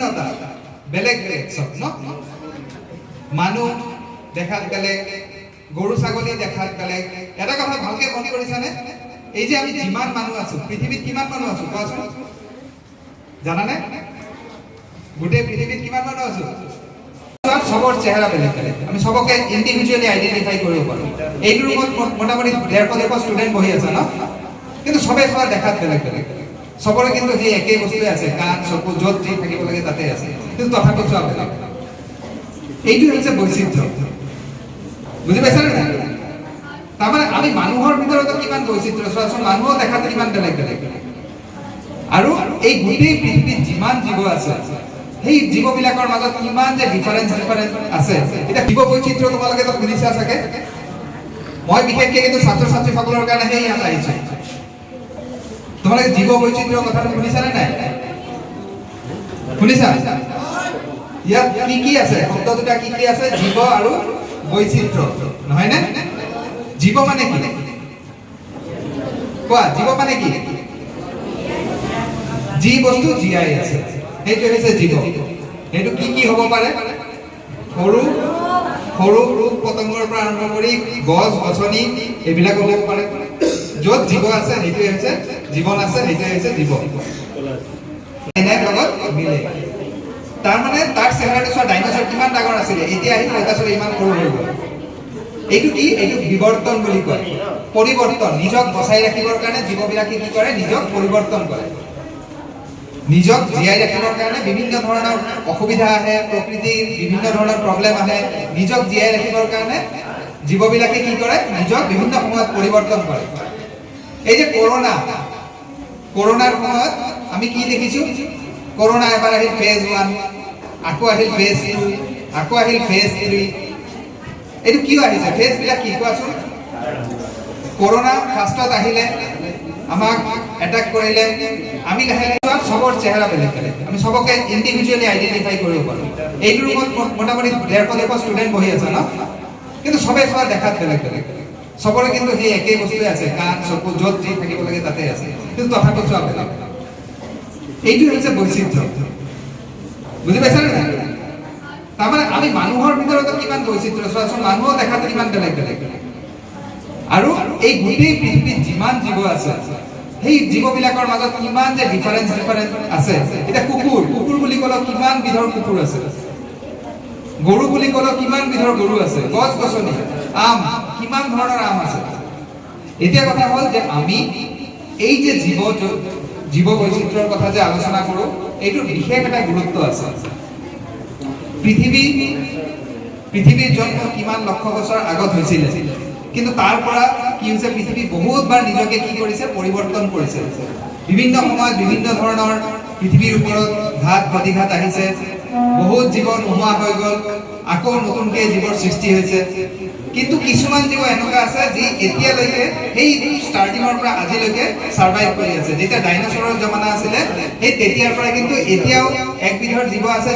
বিভিন্নতা বেলেগ বেলেগ সব ন মানুহ দেখাত বেলেগ গৰু ছাগলী দেখাত বেলেগ এটা কথা ভালকে মন কৰিছানে এই যে আমি যিমান মানুহ আছো পৃথিৱীত কিমান মানুহ আছো কোৱাচোন জানানে গোটেই পৃথিৱীত কিমান মানুহ আছো সবৰ চেহাৰা বেলেগ বেলেগ আমি সবকে ইন্ডিভিজুয়ালি আইডেন্টিফাই কৰিব পাৰো এই রুমত মোটামুটি 150 স্টুডেন্ট বহি আছে ন কিন্তু সবে সবার দেখাত বেলেগ বেলেগ সবৰে কিন্তু সেই একেই বস্তুৱে আছে কাণ চকু য'ত যি থাকিব লাগে তাতে আছে কিন্তু তথাপি চোৱা বেলেগ এইটো হৈছে বৈচিত্ৰ্য বুজি পাইছানে নাই তাৰমানে আমি মানুহৰ ভিতৰত কিমান বৈচিত্ৰ্য চোৱাচোন মানুহো দেখাত কিমান বেলেগ বেলেগ আৰু এই গোটেই পৃথিৱীত যিমান জীৱ আছে সেই জীৱবিলাকৰ মাজত কিমান যে ডিফাৰেন্স আছে এটা জীৱ বৈচিত্ৰ্য তোমালোকে তো বুজিছা চাগে মই বিশেষকৈ কিন্তু ছাত্ৰ ছাত্ৰীসকলৰ কাৰণে সেই ইয়াত আহিছো তোমালোকে জীৱ বৈচিত্ৰ্য কথাটো শুনিছানে নাই শুনিছা ইয়াত কি আছে শব্দ দুটা কি আছে জীৱ আৰু বৈচিত্ৰ্য নহয় নে জীৱ মানে কি কোৱা জীৱ মানে কি যি বস্তু জীয়াই আছে সেইটো হৈছে জীৱ সেইটো কি হ'ব পাৰে সৰু সৰু ৰূপ পতংগৰ পৰা আৰম্ভ কৰি গছ গছনি এইবিলাক হ'ব পাৰে য'ত জীৱ আছে সেইটো হৈছে জীৱন আছে সেইটো হৈছে জীৱ এনাই লগত মিলে তাৰ মানে তাৰ চেহাৰাটো চোৱা ডাইনোসৰ কিমান ডাঙৰ আছিল এতিয়া আহি ফেটাছৰ ইমান সৰু হৈ গ'ল এইটো কি এইটো বিবৰ্তন বুলি কয় পৰিৱৰ্তন নিজক বচাই ৰাখিবৰ কাৰণে জীৱবিলাকে কি কৰে নিজক পৰিৱৰ্তন কৰে নিজক জীয়াই ৰাখিবৰ কাৰণে বিভিন্ন ধৰণৰ অসুবিধা আহে প্ৰকৃতিৰ বিভিন্ন ধৰণৰ প্ৰব্লেম আহে নিজক জীয়াই ৰাখিবৰ কাৰণে জীৱবিলাকে কি কৰে নিজক বিভিন্ন সময়ত পৰিৱৰ্তন কৰে এই যে কৰোনাৰ সময়ত আমি কি দেখিছো কৰোনা এবাৰ আহিল ফেজ 1 আকৌ আহিল ফেজ 2 আকৌ আহিল ফেজ 3 এইটো কিয় আহিছে ফেজ বিলাক কি কোৱাচোন কৰোনা ফাৰ্ষ্টত আহিলে আমাক এটাক কৰিলে আমি লাহে লাহে সবৰ চেহাৰা বেলেগ বেলেগ আমি সবকে ইন্ডিভিজুয়ালি আইডেন্টিফাই কৰিব পাৰো এই রুমত মোটামুটি 150 স্টুডেন্ট বহি আছে ন কিন্তু সবে সবার দেখাত বেলেগ বেলেগ সবৰে কিন্তু সেই একেই বস্তুৱে আছে কাণ চকু য'ত যি থাকিব লাগে তাতে আছে কিন্তু তথাপি চোৱা বেলেগ এইটো হৈছে বৈচিত্ৰ্য বুজি পাইছানে নাই তাৰমানে আমি মানুহৰ ভিতৰত কিমান বৈচিত্ৰ্য চোৱাচোন মানুহো দেখাত কিমান বেলেগ বেলেগ আৰু এই গোটেই পৃথিৱীত যিমান জীৱ আছে সেই জীৱবিলাকৰ মাজত কিমান যে ডিফাৰেন্স আছে এটা কুকুৰ বুলি ক'লে কিমান বিধৰ কুকুৰ আছে গৰু বুলি ক'লে কিমান বিধৰ গৰু আছে গছ গছনি আম কিমান ধৰণৰ আম আছে এতিয়া কথা হ'ল যে আমি এই যে জীৱ বৈচিত্ৰ্যৰ কথা যে আলোচনা কৰো এইটো বিশেষ এটা গুৰুত্ব আছে পৃথিৱীৰ জন্ম কিমান লক্ষ বছৰ আগত হৈছিল কিন্তু তাৰ পৰা কি হৈছে পৃথিৱী বহুতবাৰ নিজকে কি কৰিছে পৰিৱৰ্তন কৰিছে বিভিন্ন সময়ত বিভিন্ন ধৰণৰ পৃথিৱীৰ ওপৰত ঘাত প্ৰতিঘাত আহিছে বহুত জীৱ নোহোৱা হৈ গ'ল আকৌ নতুনকৈ জীৱৰ সৃষ্টি হৈছে কিন্তু কিছুমান জীৱ এনেকুৱা আছে যি এতিয়ালৈকে সেই ষ্টাৰ্টিঙৰ পৰা আজিলৈকে সাৰ্ভাইভ কৰি আছে যেতিয়া ডাইনোসৰৰ জমানা আছিলে সেই তেতিয়াৰ পৰা কিন্তু এতিয়াও এক বিধৰ জীৱ আছে